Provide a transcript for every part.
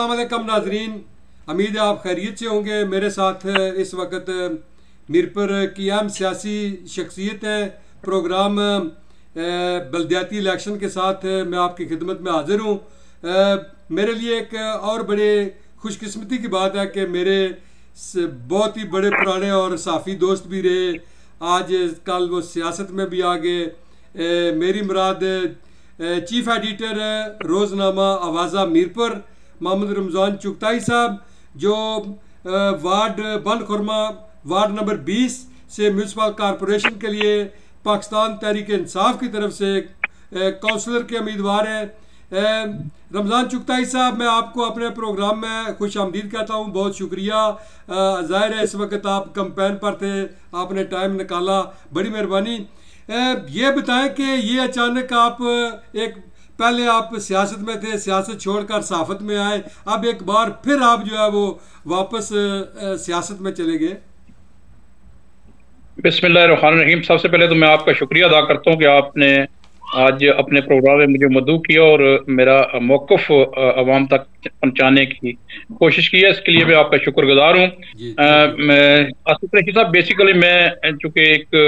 अस्सलाम वालेकुम नाजरीन, उम्मीद है आप खैरियत से होंगे। मेरे साथ इस वक्त मीरपुर की अहम सियासी शख्सियत है। प्रोग्राम बल्दियाती इलेक्शन के साथ मैं आपकी खिदमत में हाजिर हूँ। मेरे लिए एक और बड़े खुशकिस्मती की बात है कि मेरे बहुत ही बड़े पुराने और साफ़ी दोस्त भी रहे, आज कल वो सियासत में भी आ गए। मेरी मुराद चीफ एडिटर रोज़नामा आवाज़ा मीरपुर मोहम्मद रमज़ान चुगताई साहब, जो वार्ड बंद खुरमा वार्ड नंबर 20 से म्यूनसिपल कॉरपोरेशन के लिए पाकिस्तान तहरीक इंसाफ की तरफ से काउंसलर के उम्मीदवार हैं। रमज़ान चुगताई साहब, मैं आपको अपने प्रोग्राम में खुश आमदीद कहता हूँ, बहुत शुक्रिया। ज़ाहिर है इस वक्त आप कैंपेन पर थे, आपने टाइम निकाला, बड़ी मेहरबानी। ये बताएं कि ये अचानक आप पहले आप सियासत में थे, सियासत छोड़कर सहाफ़त में आए, अब एक बार फिर आप जो है वो वापस सियासत में चले गए। बिस्मिल्लाहिर्रहमानिर्रहीम। सबसे पहले तो मैं आपका शुक्रिया अदा करता हूँ कि आपने आज अपने प्रोग्राम में मुझे मदऊ किया और मेरा मौक़िफ़ अवाम तक पहुँचाने की कोशिश की है। इसके लिए मैं आपका शुक्रगुजार हूँ। आसिफ कुरैशी साहब, बेसिकली मैं चूँकि एक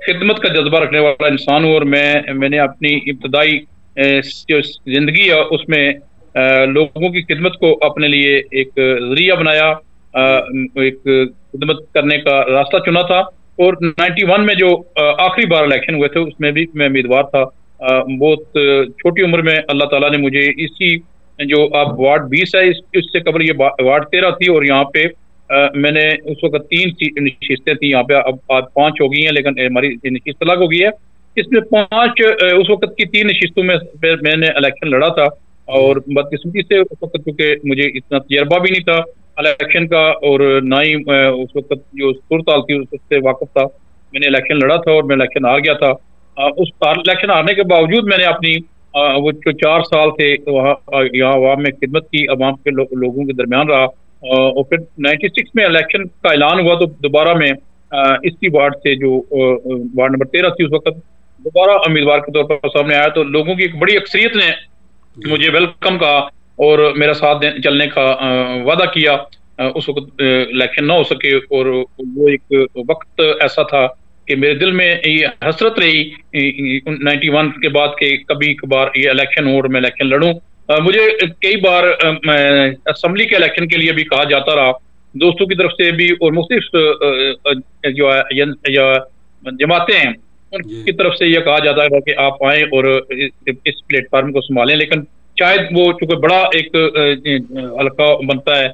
खिदमत का जज्बा रखने वाला इंसान हूँ और मैंने अपनी इब्तदाई जो जिंदगी है उसमें लोगों की खिदमत को अपने लिए एक जरिया बनाया, एक खिदमत करने का रास्ता चुना था। और 91 में जो आखिरी बार इलेक्शन हुए थे उसमें भी मैं उम्मीदवार था। बहुत छोटी उम्र में अल्लाह ताला ने मुझे इसी जो अब वार्ड 20 है इससे कबल ये वार्ड 13 थी और यहाँ पे मैंने उस वक्त 3 नशिस्तें थी, यहाँ पे अब आज 5 हो गई हैं, लेकिन हमारी नशिस्त अलग हो गई है। इसमें 5 उस वक्त की 3 नशिस्तों में मैंने इलेक्शन लड़ा था और बदकिस्मती से उस वक्त क्योंकि मुझे इतना तजर्बा भी नहीं था इलेक्शन का और ना ही उस वक्त जो सूरत हाल थी उससे वाकिफ था, मैंने इलेक्शन लड़ा था और मैं इलेक्शन हार गया था। उस इलेक्शन हारने के बावजूद मैंने अपनी वो जो 4 साल थे वहाँ अवाम में खिदमत की, अवाम के लोगों के दरमियान रहा। और फिर 96 में इलेक्शन का ऐलान हुआ तो दोबारा में इसी वार्ड से जो वार्ड नंबर 13 थी उस वक्त दोबारा उम्मीदवार के तौर पर सामने आया। तो लोगों की एक बड़ी अक्सरियत ने मुझे वेलकम कहा और मेरा साथ चलने का वादा किया। उस वक्त इलेक्शन ना हो सके और वो एक वक्त ऐसा था कि मेरे दिल में ये हसरत रही 91 के बाद के कभी कभार ये इलेक्शन हो और मैं इलेक्शन लड़ूं। मुझे कई बार असम्बली के इलेक्शन के लिए भी कहा जाता रहा, दोस्तों की तरफ से भी और मुख्तलिफ जो है जमातें हैं उनकी तरफ से यह कहा जाता है कि आप आए और इस प्लेटफार्म को संभालें। लेकिन शायद वो चूंकि बड़ा एक हल्का बनता है,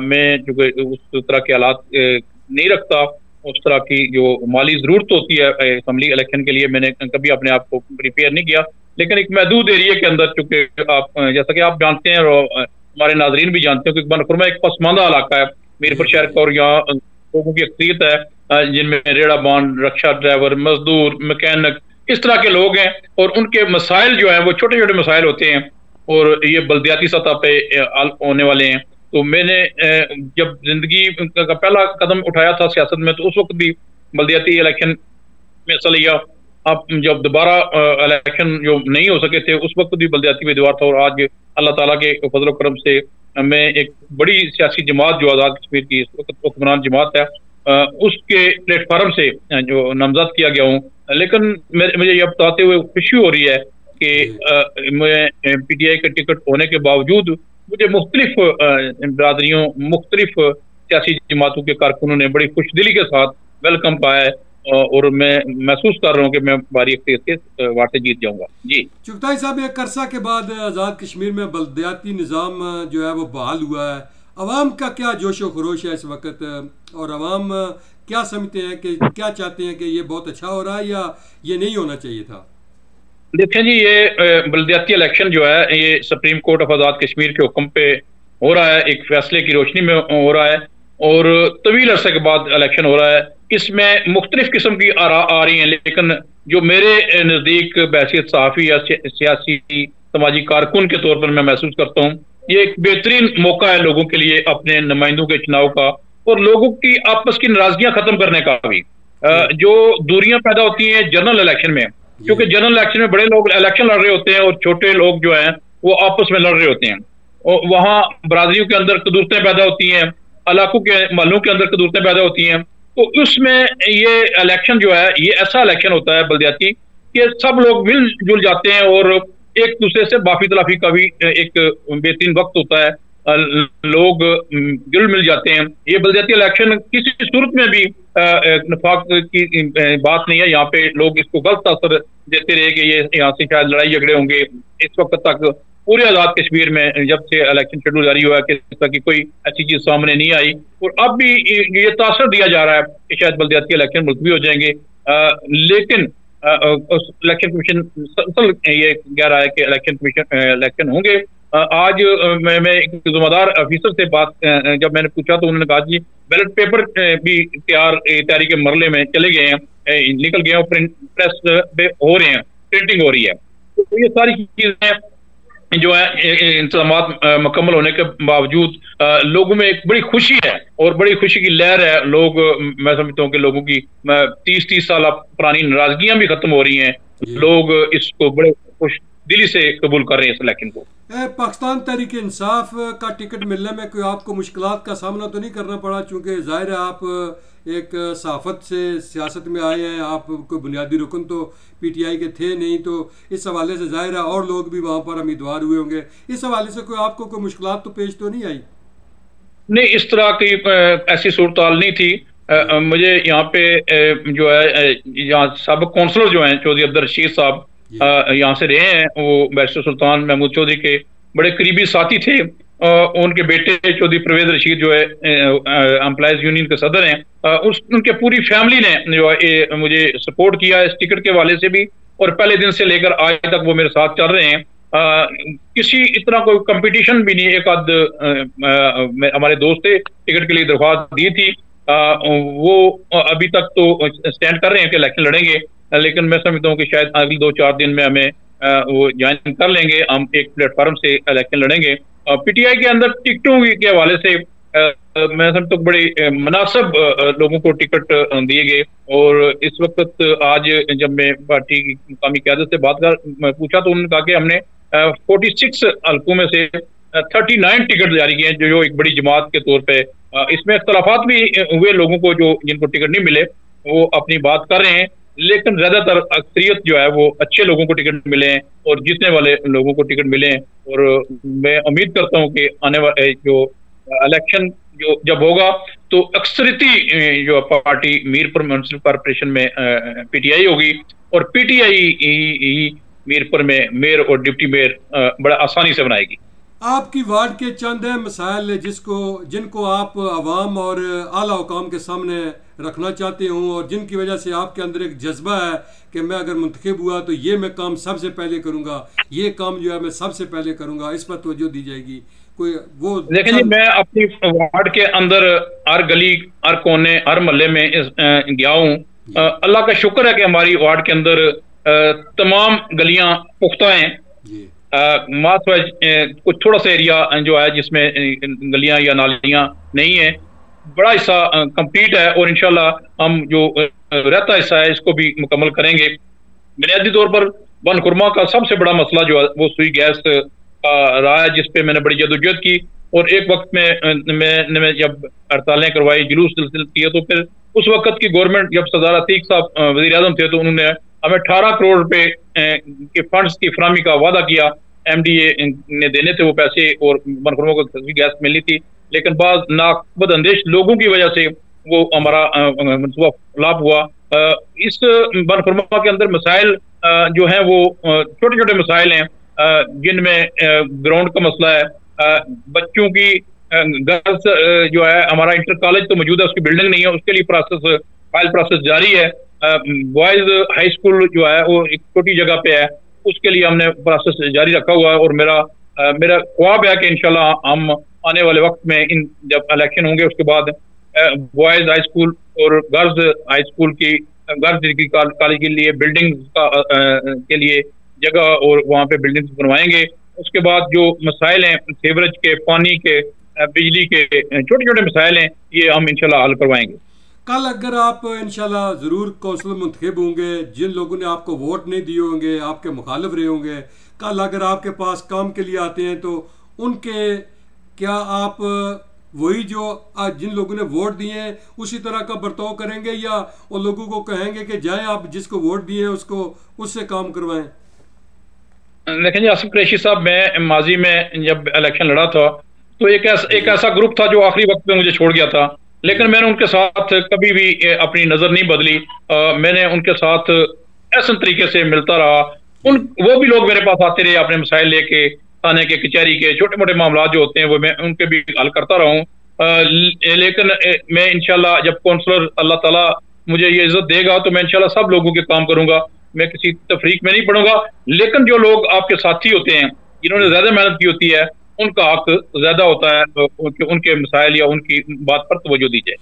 मैं चूंकि उस तरह के हालात नहीं रखता, उस तरह की जो माली जरूरत होती है असम्बली इलेक्शन के लिए मैंने कभी अपने आप को प्रिपेयर नहीं किया। लेकिन एक महदूद एरिया के अंदर चूंकि आप जैसा कि आप जानते हैं और हमारे नाजरीन भी जानते हैं कि बनखुरमा एक पसमानदा इलाका है मीरपुर शहर का और यहाँ लोगों की अक्सरियत है जिनमें रेड़ा बांड, रक्षा ड्राइवर, मजदूर, मैकेनिक, इस तरह के लोग हैं और उनके मसाइल जो हैं वो छोटे छोटे मसाइल होते हैं और ये बल्दियाती सतह पे होने वाले हैं। तो मैंने जब जिंदगी का पहला कदम उठाया था सियासत में तो उस वक्त भी बल्दियाती इलेक्शन में हिस्सा लिया। अब जब दोबारा इलेक्शन जो नहीं हो सके थे उस वक्त भी बल्दियाती उम्मीदवार था और आज अल्लाह ताला के फजल करम से मैं एक बड़ी सियासी जमात जो आज़ाद कश्मीर की इस वक्त हुक्मरान जमात है उसके प्लेटफार्म से जो नामजद किया गया हूँ। लेकिन मुझे यह बताते हुए खुशी हो रही है कि मैं PTI का टिकट होने के बावजूद मुझे मुख्तलिफ बरादरियों, मुख्तलिफ सियासी जमातों के कारकुनों ने बड़ी खुशदिली के साथ वेलकम पाया है और मैं महसूस कर रहा हूँ कि मैं भारी अक्सरियत के वार्ड से जीत जाऊंगा। जी चुगताई साहब, एक अरसा के बाद आज़ाद कश्मीर में बल्दियाती निज़ाम जो है वो बहाल हुआ है, अवाम का क्या जोश व खरोश है इस वक्त और अवाम क्या समझते हैं कि क्या चाहते हैं कि ये बहुत अच्छा हो रहा है या ये नहीं होना चाहिए था? देखें जी, ये बल्दियाती इलेक्शन जो है ये supreme court of Azad Kashmir के हुक्म पे हो रहा है, एक फैसले की रोशनी में हो रहा है और तवील अरसे के बाद इलेक्शन हो रहा है। इसमें मुख्तलिफ किस्म की आरा आ रही हैं, लेकिन जो मेरे नज़दीक बहसीत सहाफ़ी या सियासी समाजी कारकुन के तौर पर मैं महसूस करता हूँ ये एक बेहतरीन मौका है लोगों के लिए अपने नुमाइंदों के चुनाव का और लोगों की आपस की नाराजगियां खत्म करने का भी। जो दूरियां पैदा होती हैं जनरल इलेक्शन में, क्योंकि जनरल इलेक्शन में बड़े लोग इलेक्शन लड़ रहे होते हैं और छोटे लोग जो हैं वो आपस में लड़ रहे होते हैं वहाँ बरादरियों के अंदर कदूरतें पैदा होती हैं, इलाकों के महलों के अंदर कदूरतें पैदा होती हैं। तो उसमें ये इलेक्शन जो है, ये ऐसा इलेक्शन होता है बल्दियाती कि सब लोग मिलजुल जाते हैं और एक दूसरे से माफी तलाफी का भी एक बेहतरीन वक्त होता है। लोग जुल मिल जाते हैं। ये बल्दियाती इलेक्शन किसी सूरत में भी नफाक की बात नहीं है। यहाँ पे लोग इसको गलत असर देते रहे कि ये यहाँ से शायद लड़ाई झगड़े होंगे। इस वक्त तक पूरे आजाद कश्मीर में जब से इलेक्शन शेड्यूल जारी हुआ है कि इस तरह की कोई ऐसी चीज सामने नहीं आई, और अब भी ये तासर दिया जा रहा है कि शायद बल्दियाती इलेक्शन मुल्तवी हो जाएंगे। लेकिन इलेक्शन कमीशन ये कह रहा है कि इलेक्शन होंगे। आज मैं एक जिम्मेदार ऑफिसर से बात जब मैंने पूछा तो उन्होंने कहा कि बैलेट पेपर भी तैयारी के मरले में चले गए हैं, निकल गए हैं, प्रेस पे हो रहे हैं, प्रिंटिंग हो रही है। तो ये सारी चीजें जो है इंतजाम मुकम्मल होने के बावजूद लोगों में एक बड़ी खुशी है और बड़ी खुशी की लहर है। लोग, मैं समझता हूँ कि लोगों की 30-30 साल पुरानी नाराजगियां भी खत्म हो रही हैं। लोग इसको बड़े खुश दिली से कबूल कर रहे हैं इस इलेक्शन को। पाकिस्तान तहरीक इंसाफ का टिकट मिलने में कोई आपको मुश्किलात का सामना तो नहीं करना पड़ा, चूंकि जाहिर है आप एक सहाफत से सियासत में आए हैं, आप कोई बुनियादी रुकन तो पीटीआई के थे नहीं, तो इस हवाले से जाहिर है और लोग भी वहाँ पर उम्मीदवार हुए होंगे। इस हवाले से कोई आपको कोई मुश्किलात तो पेश तो नहीं आई? नहीं, इस तरह की ऐसी सूरत नहीं थी। मुझे यहाँ पे जो है यहाँ सबक कौंसलर जो हैं चौधरी अब्दुल रशीद साहब यहाँ से रहे हैं, वो बैरिस्टर सुल्तान महमूद चौधरी के बड़े करीबी साथी थे। उनके बेटे चौधरी परवेज रशीद जो है एम्प्लॉयज यूनियन के सदर हैं। उनके पूरी फैमिली ने जो है मुझे सपोर्ट किया इस टिकट के हवाले से भी, और पहले दिन से लेकर आज तक वो मेरे साथ चल रहे हैं। किसी इतना कोई कंपटीशन भी नहीं। एक आध हमारे दोस्त थे टिकट के लिए दरख्वास्त दी थी, वो अभी तक तो स्टैंड कर रहे हैं कि इलेक्शन लड़ेंगे, लेकिन मैं समझता हूँ कि शायद अगले 2-4 दिन में हमें वो ज्वाइन कर लेंगे। हम एक प्लेटफॉर्म से इलेक्शन लड़ेंगे। पीटीआई के अंदर टिकटों के हवाले से मैं समझता हूँ बड़े मुनासिब लोगों को टिकट दिए गए। और इस वक्त आज जब मैं पार्टी की मुकामी क़यादत से बात कर पूछा तो उन्होंने कहा कि हमने 46 हल्कों में से 39 टिकट जारी किए हैं, जो एक बड़ी जमात के तौर पे। इसमें इख्तलाफात भी हुए, लोगों को जो जिनको टिकट नहीं मिले वो अपनी बात कर रहे हैं, लेकिन ज्यादातर अक्सरियत जो है वो अच्छे लोगों को टिकट मिले हैं और जीतने वाले लोगों को टिकट मिले हैं। और मैं उम्मीद करता हूँ कि आने वाले जो इलेक्शन जो जब होगा तो अक्सरियती जो पार्टी मीरपुर म्युनिसिपल कॉर्पोरेशन में पीटीआई होगी, और पीटीआई मीरपुर में मेयर और डिप्टी मेयर बड़ा आसानी से बनाएगी। आपकी वार्ड के चंद मसाइल जिनको आप अवाम और आला हुकाम के सामने रखना चाहते हो और जिनकी वजह से आपके अंदर एक जज्बा है कि मैं अगर मुंतखब हुआ तो ये मैं काम सबसे पहले करूंगा, ये काम जो है मैं सबसे पहले करूंगा, इस पर तवज्जो दी जाएगी कोई? वो देखिए जी, मैं अपनी वार्ड के अंदर हर गली, हर कोने, हर मोहल्ले में गया हूँ। अल्लाह का शुक्र है कि हमारी वार्ड के अंदर तमाम गलियां पुख्ता हैं। कुछ थोड़ा सा एरिया जो है जिसमें गलियां या नालियां नहीं है, बड़ा हिस्सा कंप्लीट है, और इंशाल्लाह हम जो रहता हिस्सा है इसको भी मुकम्मल करेंगे। बुनियादी तौर पर बनखुरमा का सबसे बड़ा मसला जो है वो सुई गैस का रहा है, जिसपे मैंने बड़ी जदोजहद की, और एक वक्त में मैंने जब हड़तालें करवाई, जुलूस किए, तो फिर उस वक्त की गवर्नमेंट, जब सरदार अतीक साहब वज़ीर आज़म थे, तो उन्होंने हमें 18 करोड़ रुपए के फंड्स की फराहमी का वादा किया। MDA ने देने थे वो पैसे और बनखुरमा को गैस मिलनी थी, लेकिन बाद नाकबद अंदेश लोगों की वजह से वो हमारा मनसूबा फ्लॉप हुआ। इस बनखुरमा के अंदर मसाइल जो हैं वो छोटे छोटे मसाइल हैं, जिनमें ग्राउंड का मसला है, बच्चों की गर्ल्स जो है, हमारा इंटर कॉलेज तो मौजूद है, उसकी बिल्डिंग नहीं है, उसके लिए फाइल प्रोसेस जारी है। बॉयज हाई स्कूल जो है वो एक छोटी जगह पे है, उसके लिए हमने प्रोसेस जारी रखा हुआ है, और मेरा ख्वाब है कि इंशाल्लाह हम आने वाले वक्त में जब इलेक्शन होंगे उसके बाद बॉयज हाई स्कूल और गर्ल्स हाई स्कूल की गर्ल्स डिग्री कॉलेज के लिए बिल्डिंग के लिए जगह और वहाँ पे बिल्डिंग्स बनवाएंगे। उसके बाद जो मसाइल हैं सीवरेज के, पानी के, बिजली के, छोटे छोटे मसाइल हैं, ये हम इंशाल्लाह हल करवाएंगे। कल अगर आप इंशाल्लाह ज़रूर कौंसलर मुंतखब होंगे, जिन लोगों ने आपको वोट नहीं दिए होंगे, आपके मुखालिफ रहे होंगे, कल अगर आपके पास काम के लिए आते हैं तो उनके क्या आप वही जो आज जिन लोगों ने वोट दिए हैं उसी तरह का बर्ताव करेंगे, या उन लोगों को कहेंगे कि जाएं आप जिसको वोट दिए हैं उसको उससे काम करवाएं? देखें जी आसिफ कुरैशी साहब, मैं माजी में जब इलेक्शन लड़ा था तो एक ऐसा ग्रुप था जो आखिरी वक्त में मुझे छोड़ गया था, लेकिन मैंने उनके साथ कभी भी अपनी नजर नहीं बदली। मैंने उनके साथ ऐसे तरीके से मिलता रहा। वो भी लोग मेरे पास आते रहे अपने मसाइल लेके, थाने के कचहरी के छोटे मोटे मामला जो होते हैं वो मैं उनके भी हल करता रहा हूँ। लेकिन मैं इंशाल्लाह जब काउंसलर अल्लाह ताला मुझे ये इज्जत देगा तो मैं इंशाल्लाह सब लोगों के काम करूंगा, मैं किसी तफरीक में नहीं पढ़ूंगा। लेकिन जो लोग आपके साथी होते हैं जिन्होंने ज्यादा मेहनत की होती है उनका हक ज्यादा होता है, उनके मसाइल या उनकी बात पर तवज्जो दी जाए।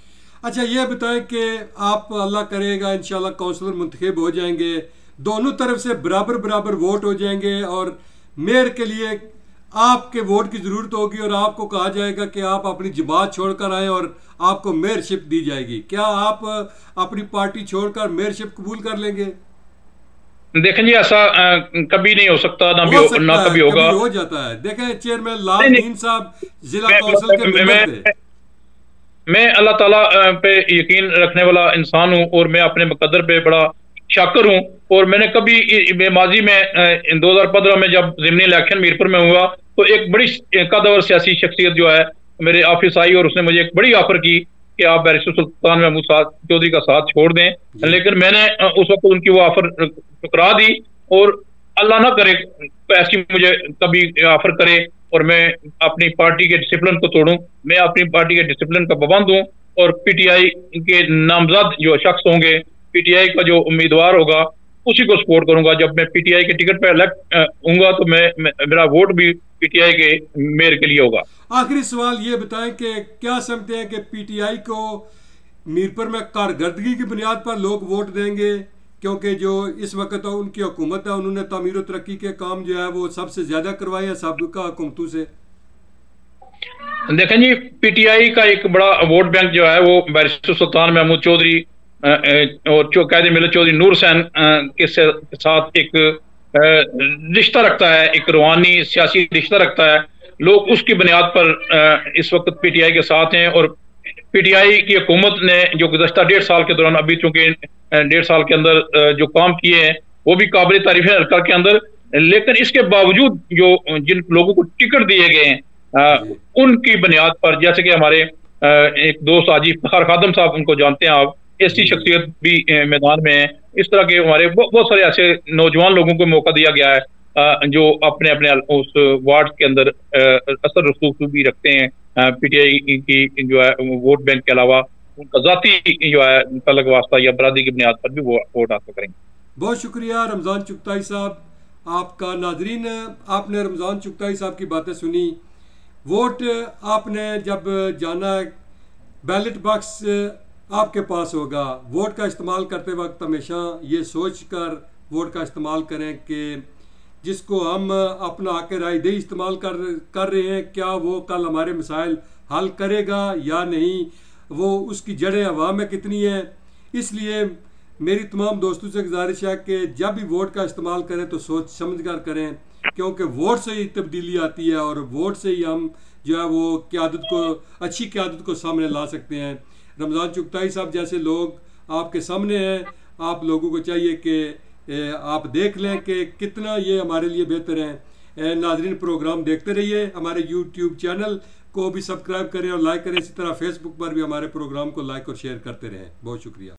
अच्छा ये बताएं कि आप अल्लाह करेगा इंशाल्लाह काउंसलर मुंतखब हो जाएंगे, दोनों तरफ से बराबर बराबर वोट हो जाएंगे और मेयर के लिए आपके वोट की ज़रूरत होगी और आपको कहा जाएगा कि आप अपनी जमात छोड़कर आए और आपको मेयरशिप दी जाएगी, क्या आप अपनी पार्टी छोड़कर मेयरशिप कबूल कर लेंगे? देखें जी ऐसा कभी नहीं हो सकता, ना कभी होगा। हो जाता है। देखें चेयरमैन लाल दीन साहब जिला काउंसिल के मेंबर थे। मैं अल्लाह ताला पे यकीन रखने वाला इंसान हूँ और मैं अपने मुकद्दर पे बड़ा शाकर हूँ। और मैंने कभी माजी में 2015 में जब ज़िमनी इलेक्शन मीरपुर में हुआ तो एक बड़ी कदर सियासी शख्सियत जो है मेरे ऑफिस आई और उसने मुझे एक बड़ी ऑफर की कि आप बैरिस्टर सुल्तान महमूद चौधरी का साथ छोड़ दें, लेकिन मैंने उस वक्त उनकी वो ऑफर ठुकरा दी। और अल्लाह ना करे ऐसी मुझे कभी ऑफर करे और मैं अपनी पार्टी के डिसिप्लिन को तोड़ूं। मैं अपनी पार्टी के डिसिप्लिन का पाबंद हूं और पीटीआई के नामजद जो शख्स होंगे, पीटीआई का जो उम्मीदवार होगा उसी को सपोर्ट करूंगा। जब मैं पीटीआई के टिकट पर इलेक्ट होऊंगा तो मेरा वोट भी पीटीआई के मेयर के लिए होगा। आखिरी सवाल ये बताएं कि क्या समझते हैं कि पीटीआई को मीरपुर में कारकर्दगी की बुनियाद पर लोग वोट देंगे, क्योंकि जो इस वक्त उनकी हुकूमत है उन्होंने तामीर और तरक्की के काम जो है वो सबसे ज्यादा करवाए हैं सबका हुकूमतों से? देखें जी पीटीआई का एक बड़ा वोट बैंक जो है वो बैरिस्टर सुल्तान महमूद चौधरी और कायदे मिलत चौधरी नूर हुसैन के साथ एक रिश्ता रखता है, एक रूहानी सियासी रिश्ता रखता है। लोग उसकी बुनियाद पर इस वक्त पीटीआई के साथ हैं और पीटीआई की हुकूमत ने जो गुज़श्ता 1.5 साल के दौरान, अभी चूंकि 1.5 साल के अंदर जो काम किए हैं वो भी काबिल तारीफ है हल्का के अंदर, लेकिन इसके बावजूद जो जिन लोगों को टिकट दिए गए हैं उनकी बुनियाद पर, जैसे कि हमारे एक दोस्त हाजी इफ्तिखार खादम साहब, उनको जानते हैं आप, ऐसी शख्सियत भी मैदान में है। इस तरह के हमारे बहुत सारे ऐसे नौजवान लोगों को मौका दिया गया है जो अपने अपने उस वार्ड के अंदर असर रसूख भी रखते हैं। पीटीआई की जो है वोट बैंक के अलावा उनका जाती जो है तलक वास्ता या बरादरी की बुनियाद पर भी वो वोट हासिल करेंगे। बहुत शुक्रिया रमज़ान चुगताई साहब आपका। नाजरीन, आपने रमज़ान चुगताई साहब की बातें सुनी। वोट आपने जब जाना, बैलेट बॉक्स आपके पास होगा। वोट का इस्तेमाल करते वक्त हमेशा ये सोच कर वोट का इस्तेमाल करें कि जिसको हम अपना हक रायदही इस्तेमाल कर रहे हैं क्या वो कल हमारे मसाइल हल करेगा या नहीं, वो उसकी जड़ें हवा में कितनी हैं। इसलिए मेरी तमाम दोस्तों से गुजारिश है कि जब भी वोट का इस्तेमाल करें तो सोच समझ कर करें, क्योंकि वोट से ही तब्दीली आती है और वोट से ही हम जो है वो क़यादत को, अच्छी क़यादत को सामने ला सकते हैं। रमज़ान चुगताई साहब जैसे लोग आपके सामने हैं, आप लोगों को चाहिए कि आप देख लें कि कितना ये हमारे लिए बेहतर हैं। नाजरीन, प्रोग्राम देखते रहिए, हमारे यूट्यूब चैनल को भी सब्सक्राइब करें और लाइक करें। इसी तरह फेसबुक पर भी हमारे प्रोग्राम को लाइक और शेयर करते रहें। बहुत शुक्रिया।